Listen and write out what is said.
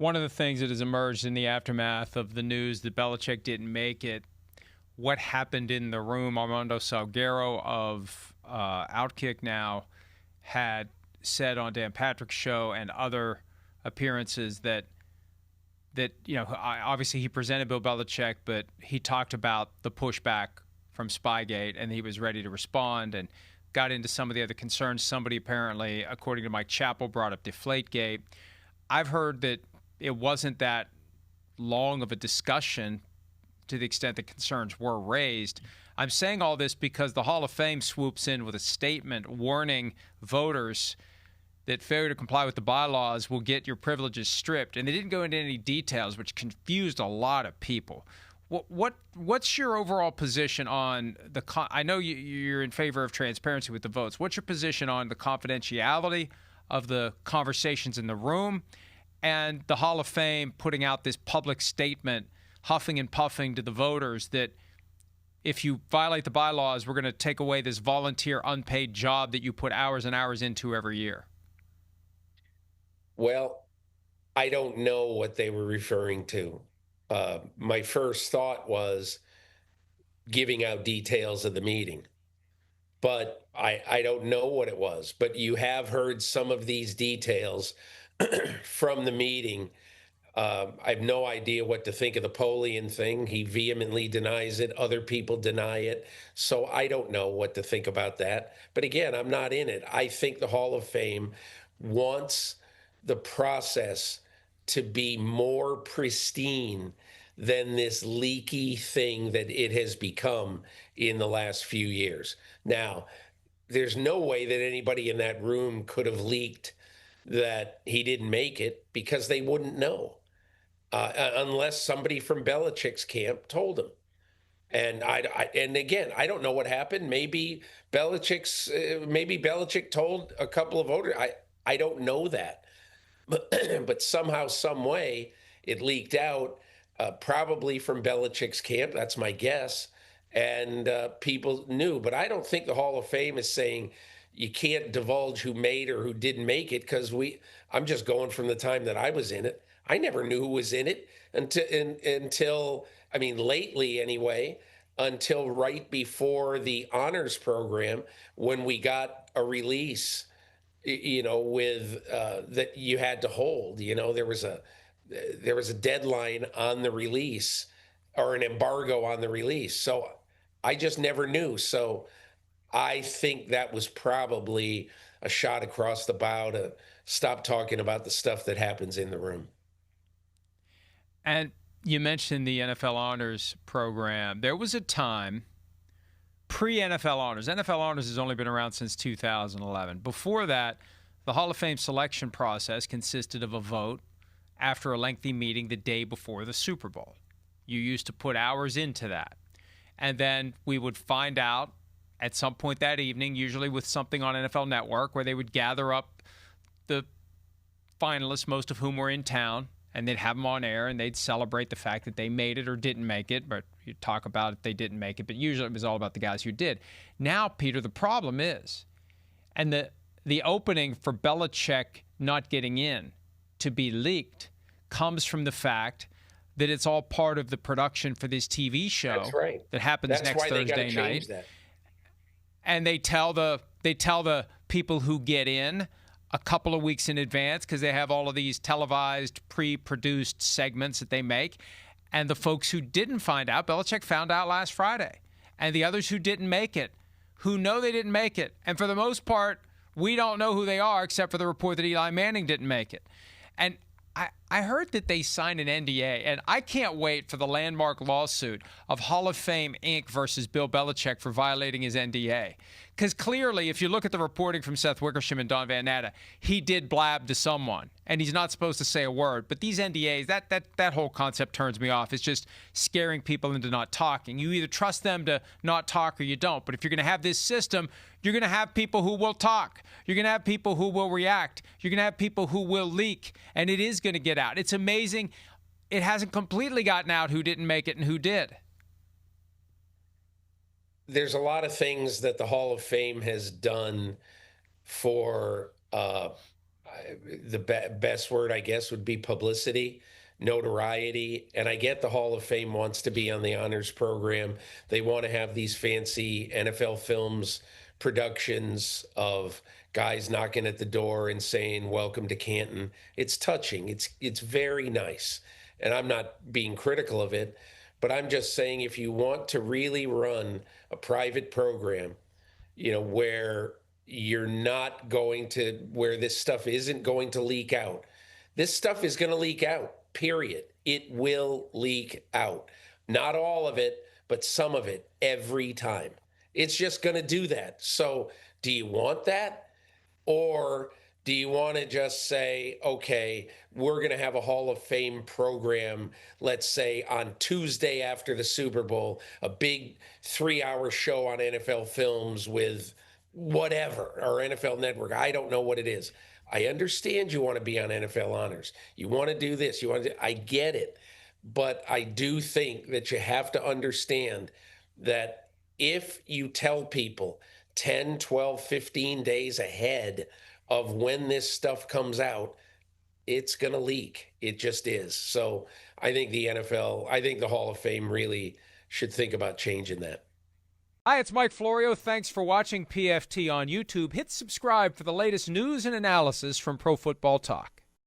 one of the things that has emerged in the aftermath of the news that Belichick didn't make it, what happened in the room, Armando Salguero of Outkick Now had said on Dan Patrick's show and other appearances that obviously he presented Bill Belichick, but he talked about the pushback from Spygate, and he was ready to respond and got into some of the other concerns. Somebody apparently, according to Mike Chappell, brought up Deflategate. I've heard that it wasn't that long of a discussion to the extent that concerns were raised. I'm saying all this because the Hall of Fame swoops in with a statement warning voters that failure to comply with the bylaws will get your privileges stripped. And they didn't go into any details, which confused a lot of people. What's your overall position on the I know you're in favor of transparency with the votes. What's your position on the confidentiality of the conversations in the room and the Hall of Fame putting out this public statement, huffing and puffing to the voters that if you violate the bylaws, we're going to take away this volunteer unpaid job that you put hours and hours into every year? Well, I don't know what they were referring to. My first thought was giving out details of the meeting, but I don't know what it was. But you have heard some of these details from the meeting. I have no idea what to think of the Polian thing. He vehemently denies it. Other people deny it. So I don't know what to think about that. But again, I'm not in it. I think the Hall of Fame wants the process to be more pristine than this leaky thing that it has become in the last few years. Now, there's no way that anybody in that room could have leaked that he didn't make it because they wouldn't know unless somebody from Belichick's camp told him. And and again, I don't know what happened. Maybe Belichick told a couple of voters. I don't know that. But somehow, some way, it leaked out, probably from Belichick's camp. That's my guess. And people knew. But I don't think the Hall of Fame is saying you can't divulge who made or who didn't make it because I'm just going from the time that I was in it. I never knew who was in it until I mean, lately anyway, until right before the honors program when we got a release with that you had to hold. There was a deadline on the release or an embargo on the release. So I just never knew. So I think that was probably a shot across the bow to stop talking about the stuff that happens in the room. And you mentioned the NFL Honors program. There was a time pre-NFL Honors. NFL Honors has only been around since 2011. Before that, the Hall of Fame selection process consisted of a vote after a lengthy meeting the day before the Super Bowl. You used to put hours into that. And then we would find out at some point that evening, usually with something on NFL Network, where they would gather up the finalists, most of whom were in town, and they'd have them on air, and they'd celebrate the fact that they made it or didn't make it, but you'd talk about it, they didn't make it, but usually it was all about the guys who did. Now, Peter, the problem is, and the opening for Belichick not getting in to be leaked comes from the fact that it's all part of the production for this TV show. That's right. That happens next Thursday night. That. And they tell the people who get in a couple of weeks in advance because they have all of these televised, pre-produced segments that they make. And the folks who didn't find out, Belichick found out last Friday. And the others who didn't make it, who know they didn't make it. And for the most part, we don't know who they are except for the report that Eli Manning didn't make it. And I heard that they signed an NDA, and I can't wait for the landmark lawsuit of Hall of Fame Inc. versus Bill Belichick for violating his NDA. Because clearly, if you look at the reporting from Seth Wickersham and Don Van Natta, he did blab to someone, and he's not supposed to say a word. But these NDAs, that whole concept turns me off. It's just scaring people into not talking. You either trust them to not talk or you don't. But if you're going to have this system, you're going to have people who will talk. You're going to have people who will react. You're going to have people who will leak, and it is going to get out. It's amazing. It hasn't completely gotten out who didn't make it and who did. There's a lot of things that the Hall of Fame has done for, the best word, I guess, would be publicity, notoriety. And I get the Hall of Fame wants to be on the honors program. They want to have these fancy NFL films productions of guys knocking at the door and saying, "Welcome to Canton." It's touching. It's very nice. And I'm not being critical of it, but I'm just saying if you want to really run a private program, where you're not going to, where this stuff isn't going to leak out. This stuff is going to leak out, period. It will leak out. Not all of it, but some of it every time. It's just going to do that. So, do you want that? Or do you want to just say, okay, we're going to have a Hall of Fame program, let's say on Tuesday after the Super Bowl, a big 3-hour show on NFL films with whatever, or NFL Network. I don't know what it is. I understand you want to be on NFL Honors. You want to do this. I get it. But I do think that you have to understand that if you tell people 10, 12, 15 days ahead of when this stuff comes out, it's going to leak. It just is. So I think the Hall of Fame really should think about changing that. Hi, it's Mike Florio. Thanks for watching PFT on YouTube. Hit subscribe for the latest news and analysis from Pro Football Talk.